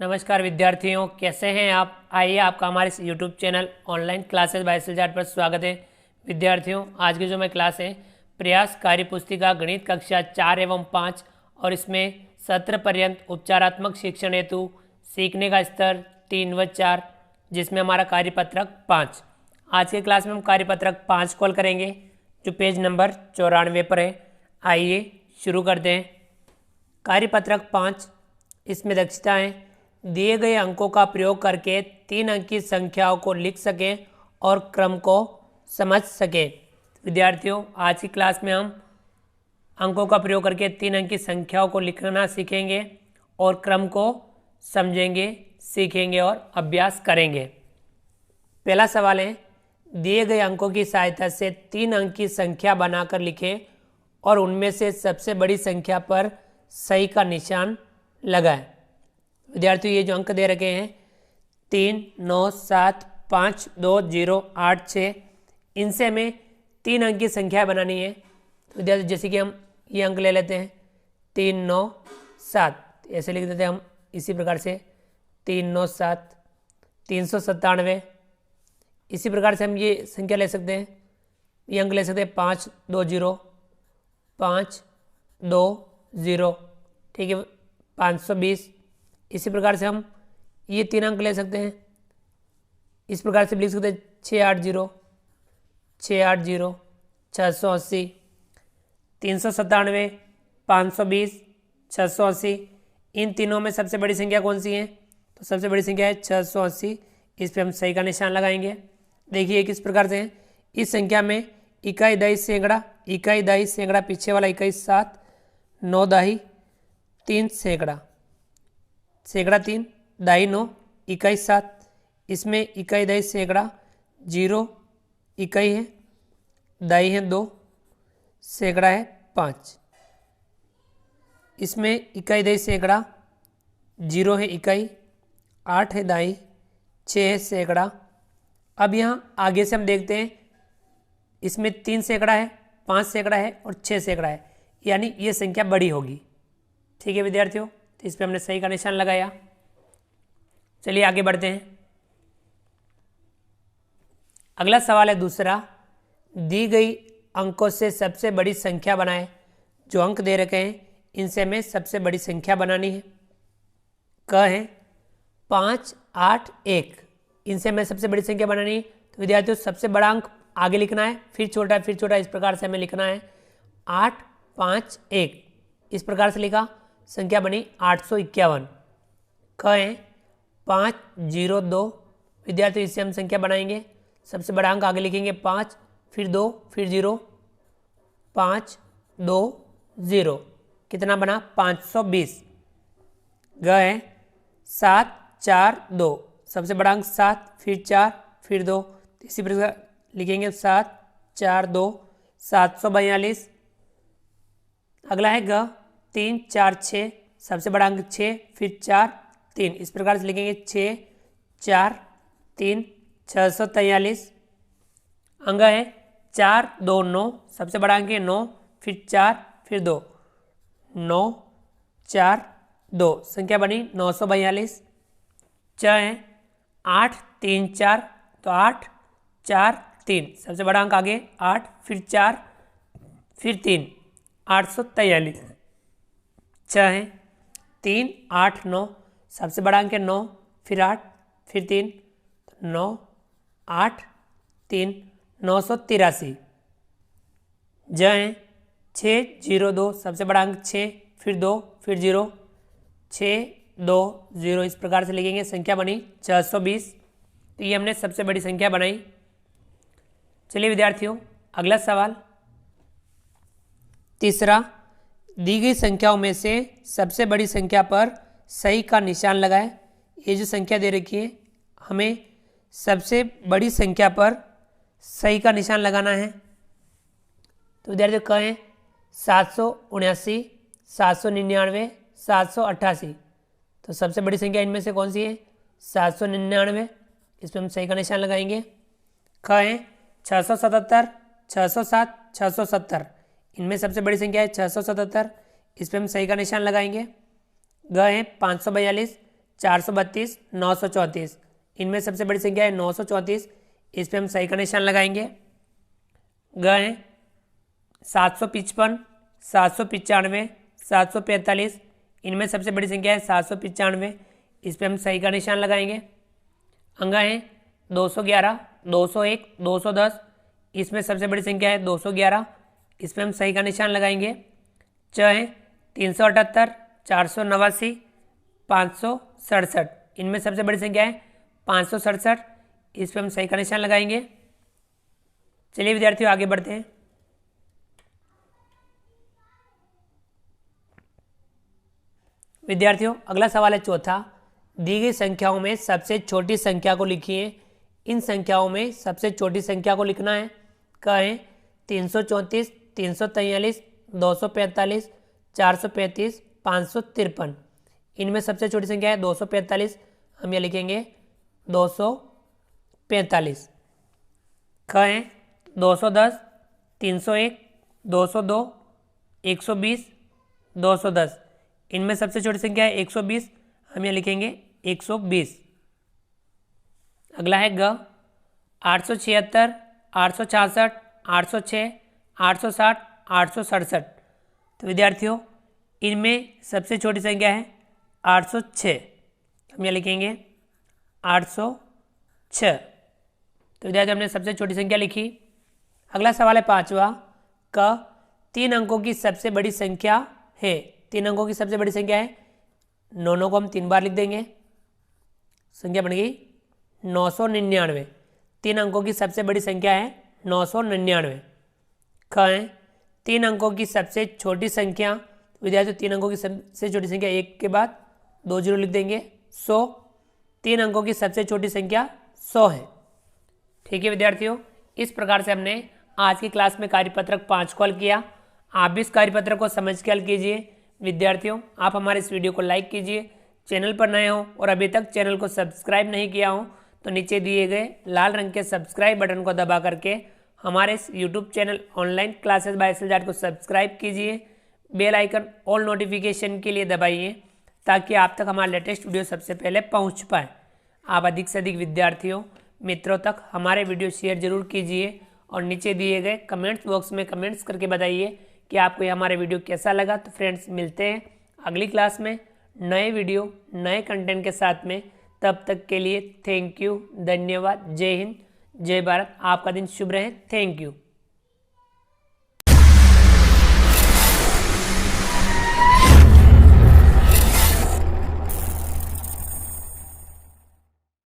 नमस्कार विद्यार्थियों, कैसे हैं आप। आइए आपका हमारे इस YouTube channel online classes by SL पर स्वागत है। विद्यार्थियों, आज की जो मैं क्लास है प्रयास कार्य पुस्तिका गणित कक्षा 4 एवं 5 और इसमें सत्र पर्यंत उपचारात्मक शिक्षण हेतु सीखने का स्तर 3 व 4, जिसमें हमारा कार्यपत्रक 5। आज के क्लास में हम कार्यपत्रक 5 कॉल करेंगे जो पेज नंबर 94 पर है। आइए शुरू करते हैं। कार्यपत्रक 5, इसमें दक्षताएं दिए गए अंकों का प्रयोग करके 3 अंक की संख्याओं को लिख सकें और क्रम को समझ सकें। विद्यार्थियों, आज की क्लास में हम अंकों का प्रयोग करके 3 अंक की संख्याओं को लिखना सीखेंगे और क्रम को समझेंगे, सीखेंगे और अभ्यास करेंगे। पहला सवाल है, दिए गए अंकों की सहायता से 3 अंक की संख्या बनाकर लिखें और उनमें से सबसे बड़ी संख्या पर सही का निशान लगाएं। विद्यार्थियों, ये जो अंक दे रखे हैं 3, 9, 7, 5, 2, 0, 8, 6, इनसे हमें 3 अंक की संख्या बनानी है। तो विद्यार्थी, जैसे कि हम ये अंक ले लेते हैं 3, 9, 7, ऐसे लिख देते हैं हम इसी प्रकार से 3, 9, 7, 397। इसी प्रकार से हम ये संख्या ले सकते हैं, ये अंक ले सकते हैं 5, 2, 0, 5, 2, 0, ठीक है, 520। इसी प्रकार से हम ये 3 अंक ले सकते हैं, इस प्रकार से लिख सकते हैं 680, 680, 680, 397, 520, 680। इन तीनों में सबसे बड़ी संख्या कौन सी है? तो सबसे बड़ी संख्या है 680। इस पर हम सही का निशान लगाएंगे। देखिए किस प्रकार से है। इस संख्या में इकाई दही सैकड़ा, इकाई दही सैकड़ा, पीछे वाला इकाई 7, 9 दाही 3 सैकड़ा, सैकड़ा 3, दाही 9, इकाई 7। इसमें इकाई दही सैकड़ा 0 इकाई है, दाही है 2, सैकड़ा है 5। इसमें इकाई दही सैकड़ा 0 है इकाई, 8 है दाही, 6 है सैकड़ा। अब यहाँ आगे से हम देखते हैं, इसमें 3 सैकड़ा है, 5 सैकड़ा है और 6 सैकड़ा है, यानी ये संख्या बड़ी होगी। ठीक है विद्यार्थियों, तो इस पर हमने सही का निशान लगाया। चलिए आगे बढ़ते हैं। अगला सवाल है दूसरा, दी गई अंकों से सबसे बड़ी संख्या बनाएं। जो अंक दे रखे हैं इनसे हमें सबसे बड़ी संख्या बनानी है। क है 5, 8, 1, इनसे हमें सबसे बड़ी संख्या बनानी है। तो विद्यार्थियों, सबसे बड़ा अंक आगे लिखना है, फिर छोटा, फिर छोटा, इस प्रकार से हमें लिखना है। 8, 5, 1, इस प्रकार से लिखा, संख्या बनी 851। क है 5, 0, 2। विद्यार्थी, इससे हम संख्या बनाएंगे। सबसे बड़ा अंक आगे लिखेंगे 5, फिर 2, फिर 0, 5, 2, 0, कितना बना 520। ग है 7, 4, 2, सबसे बड़ा अंक 7, फिर 4, फिर 2, इसी प्रकार लिखेंगे 7, 4, 2, 742। अगला है ग 3, 4, 6, सबसे बड़ा अंक 6, फिर 4, 3, इस प्रकार से लिखेंगे 6, 4, 3, 643। अंग है 4, 2, 9, सबसे बड़ा अंक है 9, फिर 4, फिर 2, 9, 4, 2, संख्या बनी 942। च है 8, 3, 4, तो 8, 4, 3, सबसे बड़ा अंक आगे 8, फिर 4, फिर 3, 843। छ है 3, 8, 9, सबसे बड़ा अंक है 9, फिर 8, फिर 3, 9, 8, 3, 983। ज है 6, 0, 2, सबसे बड़ा अंक 6, फिर 2, फिर 0, 6, 2, 0, इस प्रकार से लिखेंगे, संख्या बनी 620। तो ये हमने सबसे बड़ी संख्या बनाई। चलिए विद्यार्थियों, अगला सवाल तीसरा, दी गई संख्याओं में से सबसे बड़ी संख्या पर सही का निशान लगाएं। ये जो संख्या दे रखी है, हमें सबसे बड़ी संख्या पर सही का निशान लगाना है। तो विद्यार्थी कहें 779, 799, 788, तो सबसे बड़ी संख्या इनमें से कौन सी है? 799, इस पर हम सही का निशान लगाएंगे। ख है 677, 607, 670, इनमें सबसे बड़ी संख्या है 677, इस पर हम सही का निशान लगाएंगे। ग है 542, 432, 934। इनमें सबसे बड़ी संख्या है 934, इस पर हम सही का निशान लगाएंगे। ग है 755, 795, 745। इनमें सबसे बड़ी संख्या है 795, इस पर हम सही का निशान लगाएंगे। अंग है 211, 201, 210। इसमें सबसे बड़ी संख्या है 211, इस पर हम सही का निशान लगाएंगे। च है 378, 489, 567। इनमें सबसे बड़ी संख्या है 567, इस पर हम सही का निशान लगाएंगे। चलिए विद्यार्थियों आगे बढ़ते हैं। विद्यार्थियों अगला सवाल है चौथा। दी गई संख्याओं में सबसे छोटी संख्या को लिखिए। इन संख्याओं में सबसे छोटी संख्या को लिखना है। कहें 334, 343, 245, 435, 553। इनमें सबसे छोटी संख्या है 245, हम ये लिखेंगे 245। कहें 210, 301, 202, 120, 210। इनमें सबसे छोटी संख्या है 120, हम ये लिखेंगे 120। अगला है ग 876, 866, 806, 860, 867। तो विद्यार्थियों इनमें सबसे छोटी संख्या है 806, हम ये लिखेंगे 806। तो विद्यार्थियों हमने सबसे छोटी संख्या लिखी। अगला सवाल है पांचवा। क 3 अंकों की सबसे बड़ी संख्या है। 3 अंकों की सबसे बड़ी संख्या है। 9 को हम 3 बार लिख देंगे, संख्या बन गई 999। 3 अंकों की सबसे बड़ी संख्या है 999। ख है 3 अंकों की सबसे छोटी संख्या। विद्यार्थियों 3 अंकों की सबसे छोटी संख्या 1 के बाद 2 जीरो लिख देंगे 100। 3 अंकों की सबसे छोटी संख्या 100 है। ठीक है विद्यार्थियों, इस प्रकार से हमने आज की क्लास में कार्यपत्रक 5 को हल किया। आप भी इस कार्यपत्रक को समझ के हल कीजिए। विद्यार्थियों आप हमारे इस वीडियो को लाइक कीजिए। चैनल पर नए हो और अभी तक चैनल को सब्सक्राइब नहीं किया हो तो नीचे दिए गए लाल रंग के सब्सक्राइब बटन को दबा करके हमारे इस YouTube channel online classes by SL को सब्सक्राइब कीजिए। बेल आइकन ऑल नोटिफिकेशन के लिए दबाइए ताकि आप तक हमारा लेटेस्ट वीडियो सबसे पहले पहुंच पाए। आप अधिक से अधिक विद्यार्थियों मित्रों तक हमारे वीडियो शेयर जरूर कीजिए और नीचे दिए गए कमेंट्स बॉक्स में कमेंट्स करके बताइए कि आपको ये हमारे वीडियो कैसा लगा। तो फ्रेंड्स मिलते हैं अगली क्लास में नए वीडियो नए कंटेंट के साथ में। तब तक के लिए थैंक यू, धन्यवाद, जय हिंद, जय भारत। आपका दिन शुभ रहे। Thank you.